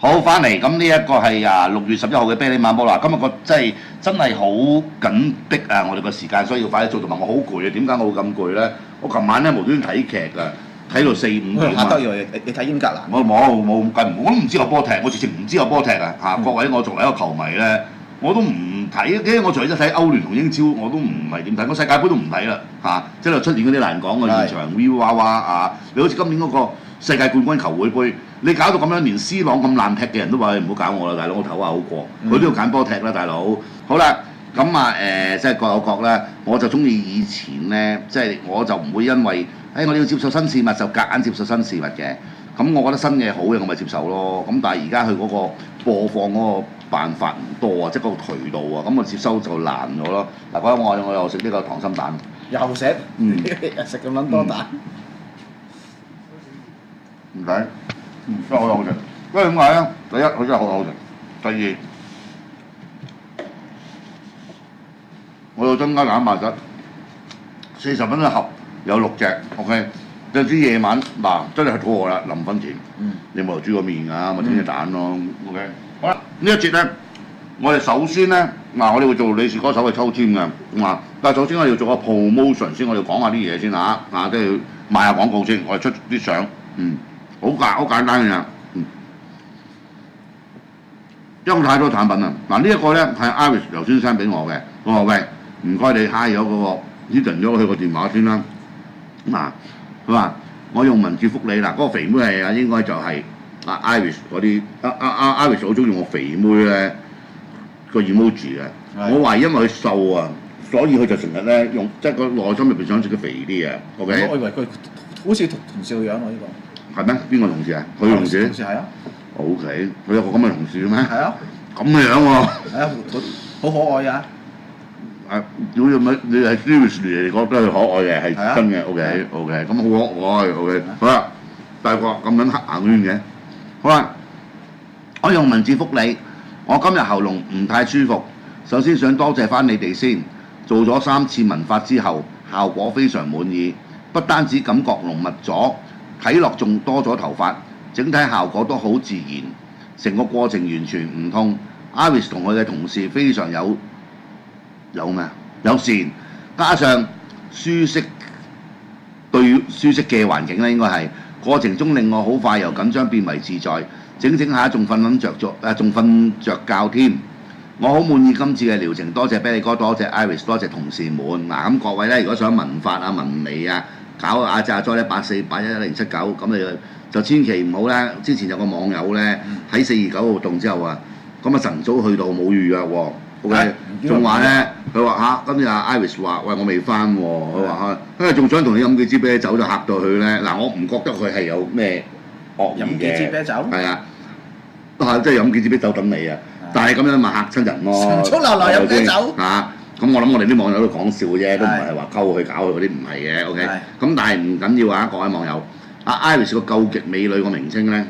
好，翻嚟咁呢一個係6月11號嘅啤梨晚波啦。今日個真係好緊迫啊！我哋個時間，所以要快啲做。同埋我好攰啊！點解我會咁攰咧？我琴晚咧無端端睇劇啊，睇到4、5點啊！得意你睇英格蘭？我冇計唔，我都唔知有波踢，我直情唔知有波踢啊！各位，我作為一個球迷咧，我都唔睇，因為我除咗睇歐聯同英超，我都唔係點睇，我世界盃都唔睇啦即係出年嗰啲難講嘅現場 V 哇哇你好似今年嗰個世界冠軍球會杯，你搞到咁樣，連 C 朗咁爛踢嘅人都話：唔好搞我啦，大佬，我唞下好過。佢都要揀波踢啦，大佬。好啦，咁即係各有各啦。我就中意以前咧，即係我就唔會因為我哋要接受新事物就夾硬接受新事物嘅。咁我覺得新嘢好嘅，我咪接受咯。咁但係而家佢嗰個播放嗰個辦法唔多啊，即係嗰個渠道啊，咁我接收就難咗咯。嗱，嗰日我又食呢個溏心蛋，又食，食咁撚多蛋。唔使，真係好好食。因為點解咧？第一，佢真係好好食；第二，我要增加蛋白質，40蚊一盒有6隻 ，OK。有啲夜晚真係肚餓啦，臨瞓前，你冇煮個麵㗎，咪整隻蛋咯 ，OK。好啦，呢一節咧，我哋首先咧，我哋會做女士歌手嘅抽籤嘅，但係首先我哋要做個 promotion 先，我哋講下啲嘢先即係賣下廣告先，我哋出啲相，好簡單嘅啫，因為太多產品啦。呢一個咧係 Iris 劉先生俾我嘅，我話喂，唔該你嗨咗嗰個 hidden 咗佢個電話先啦，佢話我用文字覆你嗰個肥妹係應該就係Iris 嗰啲Iris 好中意我肥妹咧個 emoji 嘅，我懷疑因為佢瘦啊，所以佢就成日咧用即係個內心入邊想食佢肥啲嘅 ，OK。我以為佢好似同事個樣喎呢個。係咩？邊個同事啊？佢同事？同事係啊。OK，佢有個咁嘅同事嘅咩？係啊。咁嘅樣喎。係啊，好可愛啊！如果你係 seriously 嚟講都係可愛嘅，係真嘅。OK，咁好可愛。OK，好啦，大個咁樣黑眼圈嘅，好啦，我用文字覆你。我今日喉嚨唔太舒服，首先想多謝翻你哋先。做咗3次紋髮之後，效果非常滿意，不單止感覺濃密咗，睇落仲多咗頭髮，整體效果都好自然，成個過程完全唔痛。Iris 同佢嘅同事非常友善，加上舒適嘅環境咧，應該係過程中令我好快由緊張變為自在，整下仲瞓着覺添。我好滿意今次嘅療程，多謝啤梨哥，多謝 Iris， 多謝同事們。咁各位咧，如果想紋髮紋眉搞阿 Joy 84811079，咁你就千祈唔好咧。之前有個網友咧喺429活動之後咁晨早去到冇預約喎。OK， 仲話咧，佢話今日Iris 話喂我未翻喎，佢話因為仲想同你飲幾支啤酒就嚇到佢咧。我唔覺得佢係有咩惡意嘅。飲幾支啤酒？係啊，即係飲幾支啤酒等你啊！但係咁樣咪嚇親人咯。晨早流飲啤酒咁我諗我哋啲網友都講笑啫，都唔係話溝佢搞佢嗰啲，唔係嘅。OK，咁但係唔緊要各位網友。Iris 個究極美女個名稱咧，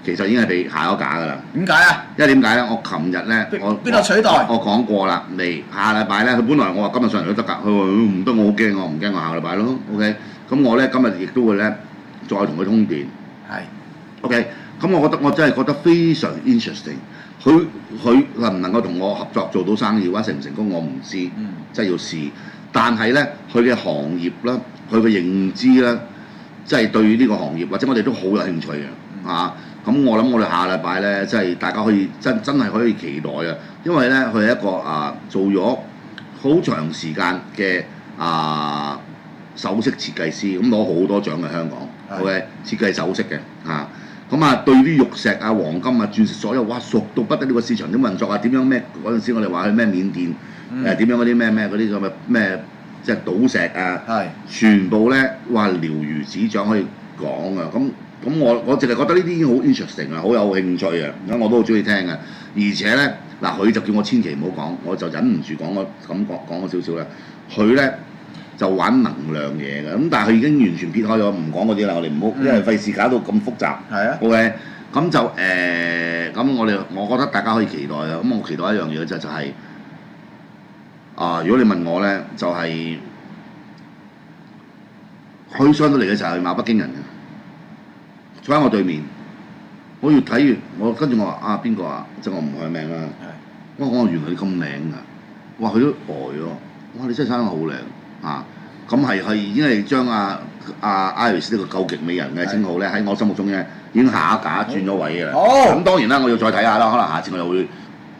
其實已經係被下咗架㗎啦。點解啊？因為點解咧？我琴日咧，邊度取代？我講過啦，嚟下禮拜咧，佢本來我話今日上嚟都得㗎，佢話唔得，我好驚，我唔驚，我下禮拜咯。OK，咁我咧今日亦都會咧再同佢通電。係。OK，咁我覺得我真係覺得非常 interesting。佢能唔能夠同我合作做到生意，或者成唔成功我唔知，即係要試。但係咧，佢嘅行業啦，佢嘅認知啦，即係對呢個行業或者我哋都好有興趣嘅咁我諗我哋下禮拜咧，即係大家可以真係可以期待啊！因為咧，佢係一個做咗好長時間嘅首飾設計師，咁攞好多獎嘅香港，OK 設計首飾嘅對啲玉石黃金鑽石所有熟到不得了，個市場點運作點樣咩？嗰陣時我哋話去咩緬甸點樣嗰啲咩嗰啲咁嘅咩即係賭石全部咧了如指掌可以講咁我淨係覺得呢啲已經好 interesting 好有興趣咁我都好中意聽嘅。而且咧佢就叫我千祈唔好講，我就忍唔住講咗少少啦。佢咧就玩能量嘢嘅，咁但係佢已經完全撇開咗，唔講嗰啲啦。我哋唔好，因為費事搞到咁複雜。係啊。OK，咁就咁我覺得大家可以期待啊。咁我期待一樣嘢就係如果你問我咧，就係佢上到嚟嘅時候係貌不驚人嘅，坐喺我對面，我越睇越我跟住我話啊邊個啊，即係我唔開名啦。我講原來你咁靚㗎，哇佢都呆咗，哇你真係生得好靚啊！咁係已經係將Iris 呢個究極美人嘅稱號咧喺我心目中咧已經下一架轉咗位㗎啦。咁當然啦，我要再睇下啦，可能下次我又會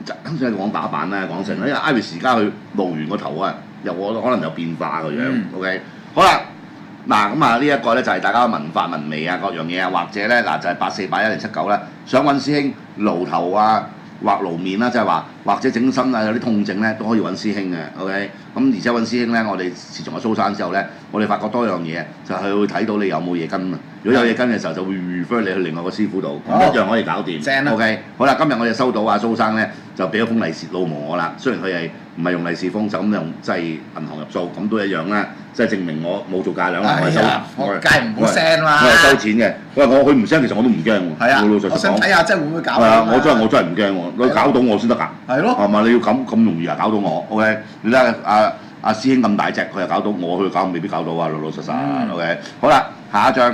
啱先講打扮啦，講成啦，因為 Iris 而家佢露完個頭啊，又可能有變化個樣。OK， 好啦。嗱咁啊，呢一個咧就係大家文化文味啊，各樣嘢啊，或者咧嗱就係84811079啦，想揾師兄爐頭啊，或爐面啦，即係話或者整身啊有啲痛症咧都可以揾師兄嘅 ，OK。咁而且揾師兄咧，我哋自從去蘇山之後咧，我哋發覺多樣嘢，就係會睇到你有冇嘢跟啊。如果有嘢跟嘅時候，就會 refer 你去另外個師傅度，一樣可以搞掂。正啊 OK， 好啦，今日我哋收到阿蘇生咧就俾咗封利是老毛我啦，雖然佢係唔係用利是封，就咁用即係銀行入數，咁都一樣啦。即係證明我冇做價量啦，我梗係唔好 send 啦。我係收錢嘅。佢唔 send，其實我都唔驚喎。係啊，老實講。我想睇下真係會唔會搞。係啊，我真係唔驚喎，你搞到我先得㗎。係咯。係嘛？你要咁容易啊？搞到我 ，OK？你睇下阿師兄咁大隻，佢又搞到我，佢搞未必搞到啊！老實實 ，OK？好啦，下一張。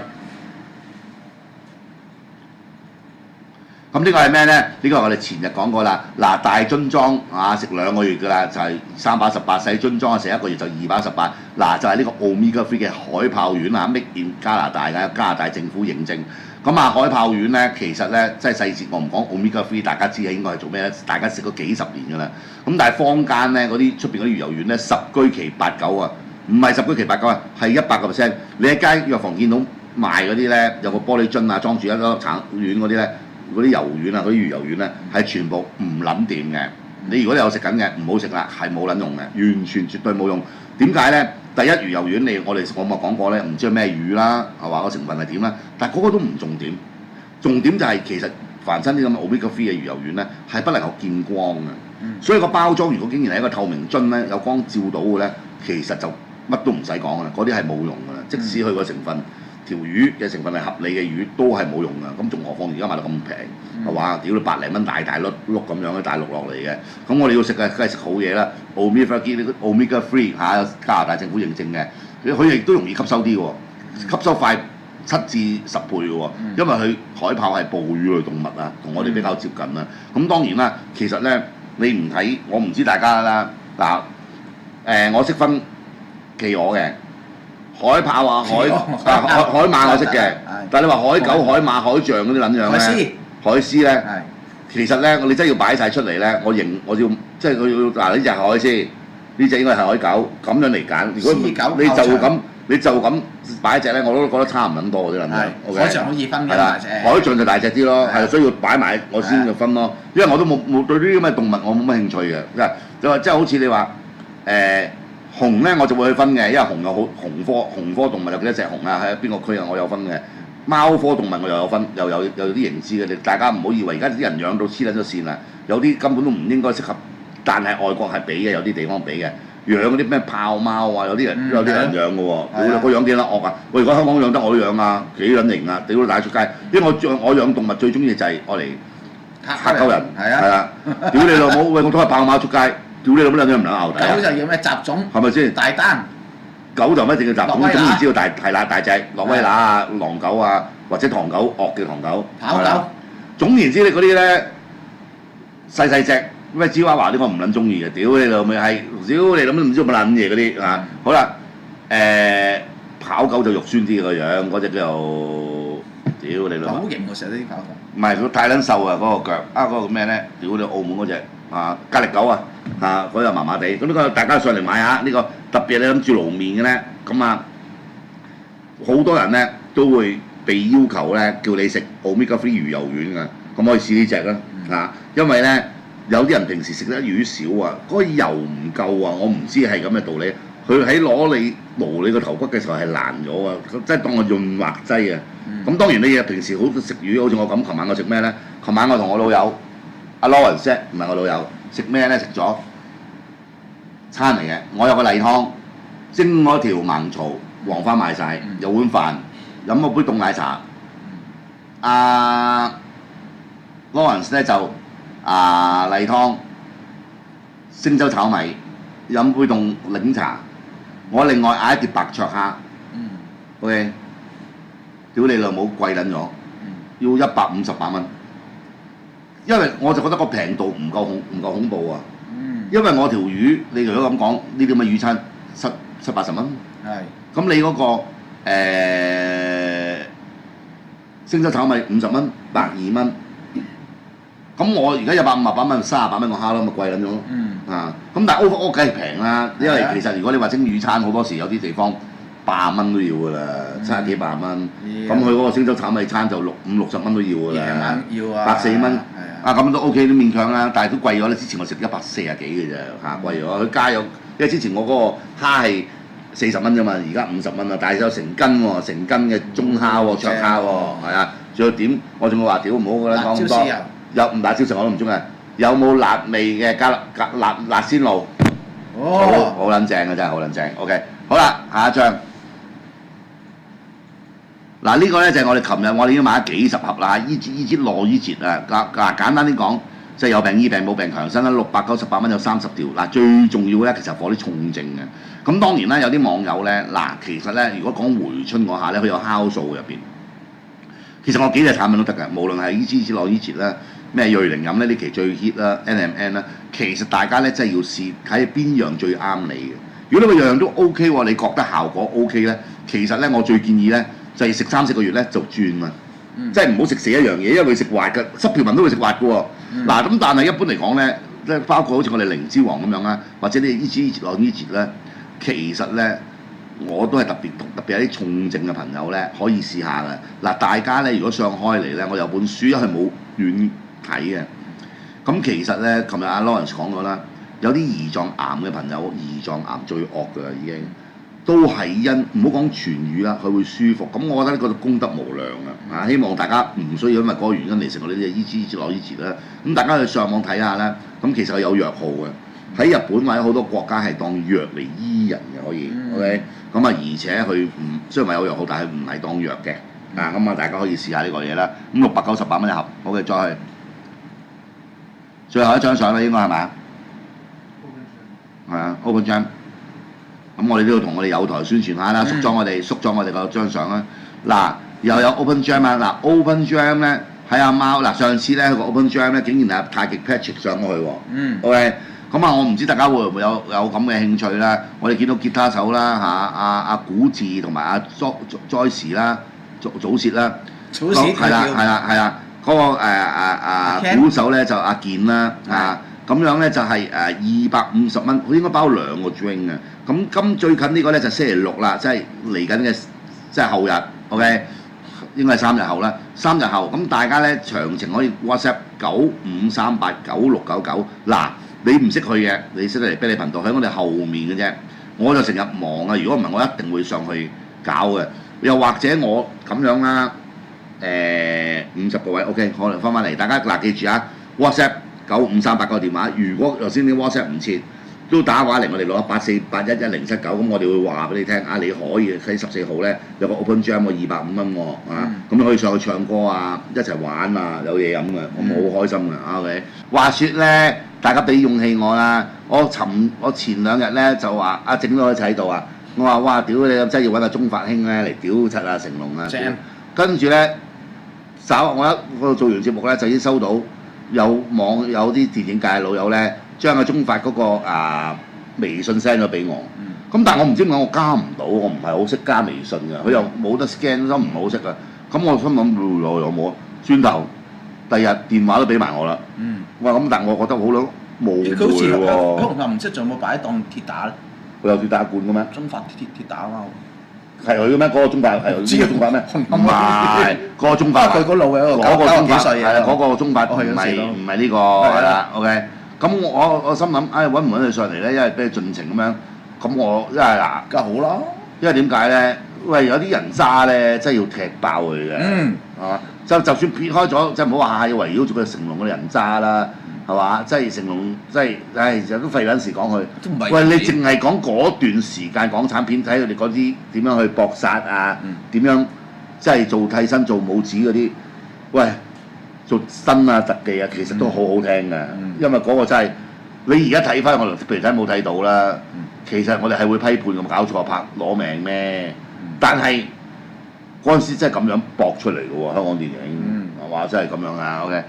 咁呢個係咩咧？呢個我哋前日講過啦。嗱，大樽裝食2個月㗎啦，就係318；細樽裝食1個月就218。嗱，就係呢個 Omega Free 嘅海豹丸啊，Made in 加拿大嘅，加拿大政府認證。咁啊，海豹丸咧，其實咧，即係細節我唔講 Omega Free，大家知係應該係做咩咧？大家食咗幾十年㗎啦。咁但係坊間咧嗰啲出邊嗰啲魚油丸咧，十居其八九啊，唔係十居其八九啊，係100%。你喺街藥房見到賣嗰啲咧，有個玻璃樽啊，裝住一粒橙丸嗰啲咧。嗰啲油丸啊，嗰啲魚油丸咧，係全部唔撚掂嘅。你如果你有食緊嘅，唔好食啦，係冇撚用嘅，完全絕對冇用。點解咧？第一魚油丸我咪講過咧，唔知係咩魚啦，係話個成分係點啦，但係嗰個都唔重點。重點就係其實凡親啲咁嘅 Omega Free 嘅魚油丸咧，係不能夠見光嘅。所以個包裝如果竟然係一個透明樽咧，有光照到嘅咧，其實就乜都唔使講啦，嗰啲係冇用㗎啦。即使佢個成分。條魚嘅成分係合理嘅魚都係冇用㗎，咁仲何況而家賣到咁平，係嘛？屌你百零蚊大碌咁樣嘅大陸落嚟嘅，咁我哋要食嘅梗係食好嘢啦。Omega Free 加拿大政府認證嘅，佢亦都容易吸收啲喎，吸收快7至10倍嘅喎，因為佢海豹係哺乳類動物啊，同我哋比較接近啊。咁當然啦，其實咧你唔睇，我唔知大家啦嗱，我識分企鵝嘅。海豹啊，海馬我識嘅，但係你話海狗、海馬、海象嗰啲撚樣咧，海獅咧，其實咧，你真係要擺晒出嚟咧，我要即係佢要嗱呢隻係海獅，呢隻應該係海狗，咁樣嚟揀。如果你就咁擺一隻咧，我都覺得差唔撚多嗰啲撚樣。海象好易分嘅，係啦，海象就大隻啲咯，係所以要擺埋我先就分咯，因為我都冇對呢啲咁嘅動物我冇乜興趣嘅，即係好似你話熊咧我就會去分嘅，因為熊科動物有幾多隻熊啊？喺邊個區啊？我有分嘅。貓科動物我又有分，又有啲認知嘅。大家唔好以為而家啲人養到黐撚咗線啦，有啲根本都唔應該適合，但係外國係俾嘅，有啲地方俾嘅。養嗰啲咩豹貓啊，有啲人養嘅喎，佢養幾撚惡啊？我如果香港養得我都養啊，幾撚型啊！屌你帶出街，因為我養動物最中意就係愛嚟嚇鳩人，係啦，屌你老母！喂，我拖隻豹貓出街。屌你老母兩樣唔撚拗底啊！狗就要咩雜種？係咪先？大單。狗就一定要雜種，總然知道大隻，諾威拿啊、狼狗啊，或者唐狗惡嘅唐狗。跑狗。總言之，你嗰啲咧細隻，咩芝娃娃啲我唔撚中意嘅，屌你老味係，屌你諗都唔知乜撚嘢嗰啲啊！好啦，跑狗就肉酸啲個樣，嗰隻叫做屌你老母。好型喎，成日啲跑狗。唔係佢太撚瘦啊，嗰個腳嗰個咩咧？屌你澳門嗰隻。格力狗啊，嗰又麻麻地，咁呢個大家上嚟買下，呢個特別你諗住爐面嘅咧，咁好多人咧都會被要求咧叫你食 Omega Free 魚油丸㗎，咁可以試呢隻啦，因為咧有啲人平時食得魚少啊，嗰個油唔夠啊，我唔知係咁嘅道理，佢喺攞你個頭骨嘅時候係爛咗啊，即係當個潤滑劑啊，咁當然你平時好食魚，好似我咁，琴晚我食咩咧？琴晚我同我老友。阿 Lawrence 唔係我老友，食咩咧？食咗餐嚟嘅，我有個例湯，蒸嗰條盲槽，黃花賣晒，有碗飯，飲嗰杯凍奶茶。阿 Lawrence 咧就例湯，星洲炒米，飲杯凍檸茶。我另外嗌一碟白灼蝦。OK，屌你老母貴撚咗，要158蚊。因為我就覺得個平度唔夠恐怖啊。嗯。因為我條魚，你如果咁講，呢啲咁嘅魚餐70-80蚊。係。咁你嗰個星洲炒米50蚊，120蚊。咁我而家有158蚊、38蚊個蝦咯，咪貴撚咗咯。咁但係 overall 梗係平啦，因為其實如果你話蒸魚餐，好多時有啲地方80蚊都要㗎啦，70幾80蚊。咁佢嗰個星洲炒米餐就50-60蚊都要㗎啦。要啊。140蚊。咁都 OK 都勉強啦，但係都貴咗咧。之前我食140幾嘅啫嚇，貴咗。佢加有，因為之前我嗰個蝦係40蚊啫嘛，而家50蚊啦，但係有成斤喎，成斤嘅中蝦喎，灼蝦喎，係啊，仲有點？我仲會話屌唔好㗎啦，講咁多。有唔辣椒豉我都唔中意。有冇辣味嘅加辣鮮露？好撚正嘅真係好撚正。OK， 好啦，下一張。嗱呢個咧就係我哋琴日我哋已經買咗幾十盒啦，依節內依節啊，簡單啲講，即係有病醫病冇病強身啦，698蚊有30條。嗱最重要咧其實係啲重症嘅。咁當然啦，有啲網友咧，其實咧如果講回春嗰下咧，佢有酵素入邊。其實我幾隻產品都得㗎，無論係依節內依節啦，咩瑞靈飲咧呢期最 hit 啦 ，NMN 啦，其實大家咧真係要試睇邊樣最啱你嘅。如果你個樣樣都 OK 喎，你覺得效果 OK 咧，其實咧我最建議咧就係食3-4個月咧就轉啊，即係唔好食死一樣嘢，因為佢食滑嘅，濕條紋都會食滑嘅喎。咁但係一般嚟講咧，即係包括好似我哋靈芝王咁樣啦，或者你依節內依節咧，其實咧。我都係特別有啲重症嘅朋友咧，可以試下嘅。大家咧如果上開嚟咧，我有本書係冇遠睇嘅。咁其實咧，琴日阿 Lawrence 講咗啦，有啲胰臟癌嘅朋友，胰臟癌最惡㗎啦已經，都係因唔好講痊癒啦，佢會舒服。咁我覺得呢個功德無量啊！希望大家唔需要因為嗰個原因嚟食我哋啲依節內依節啦。咁大家去上網睇下啦。咁其實佢有藥號嘅。喺日本或者好多國家係當藥嚟醫人嘅可以，OK，咁而且佢唔雖然話有藥號，但係唔係當藥嘅，咁大家可以試下呢個嘢啦。咁698蚊一盒，好嘅，再去最後一張相啦，應該係咪啊？係啊 ，Open Jam。咁我哋都要同我哋友台宣傳下啦，縮咗我哋個張相啦。又有 Open Jam 啊，Open Jam 咧喺阿貓上次咧個 Open Jam 咧竟然係太極 Patrick 上咗去喎，OK。咁我唔知大家會唔會有咁嘅興趣啦？我哋見到吉他手啦阿古治同埋阿 Joyce 啦，祖舌啦，係啦，嗰個鼓手咧就阿健啦，咁樣咧就係250蚊，佢應該包2個 drink 嘅。咁最近呢個咧就星期6啦，即係嚟緊嘅，即係後日 ，OK， 應該係3日後啦，3日後咁大家咧詳情可以 WhatsApp 95389699你唔識去嘅，你識得嚟俾你頻道喺我哋後面嘅啫。我就成日忙啊，如果唔係我一定會上去搞嘅。又或者我咁樣啦，50個位 OK， 可能翻嚟。大家記住啊 ，WhatsApp 9538個電話。如果頭先啲 WhatsApp 唔切，都打電話嚟我哋61848111079，咁我哋會話俾你聽啊，你可以喺14號咧有個 Open Jam 喎，250蚊喎，咁你可以上去唱歌啊，一齊玩啊，有嘢飲嘅，咁好開心嘅，OK。話説咧。大家俾勇氣我啦！我前2日咧就話整咗喺度啊！我話哇屌你真係要揾阿鐘發興咧嚟屌柒啊成龍啊！跟住咧我做完節目咧就已經收到有啲電影界嘅老友咧將阿鐘發嗰個微信 send 咗俾我。咁但係我唔知點解我加唔到，我唔係好識加微信㗎，佢又冇得 scan 都唔好識啊！咁我心諗有冇轉頭？第日電話都俾埋我啦。哇！咁但係我覺得好撚無謂喎。佢好似唔知仲有冇擺當鐵打咧？佢有鐵打罐嘅咩？中發鐵打啊嘛。係佢嘅咩？嗰個中發係呢個中發咩？唔係嗰個中發。佢嗰路有個90幾歲嘅。係嗰個中發唔係呢個係啦。OK。咁我心諗揾唔揾佢上嚟咧？因為俾佢盡情咁樣。咁我因為梗係好啦。因為點解咧？喂，有啲人渣咧，真係要踢爆佢嘅。係嘛？就算撇開咗，即係唔好話下下要圍繞住佢成龍嘅人渣啦，係嘛？即係成龍，即係就都費緊事講佢。喂，你淨係講嗰段時間港產片，睇佢哋嗰啲點樣去搏殺啊？點樣即係做替身、做武指嗰啲？喂，做新啊特技啊，其實都好好聽㗎。因為嗰個真係你而家睇翻我哋，譬如睇冇睇到啦。其實我哋係會批判咁搞錯拍攞命咩？但係嗰陣時真係咁樣搏出嚟嘅喎，香港電影係嘛？真係咁樣啊 ，OK。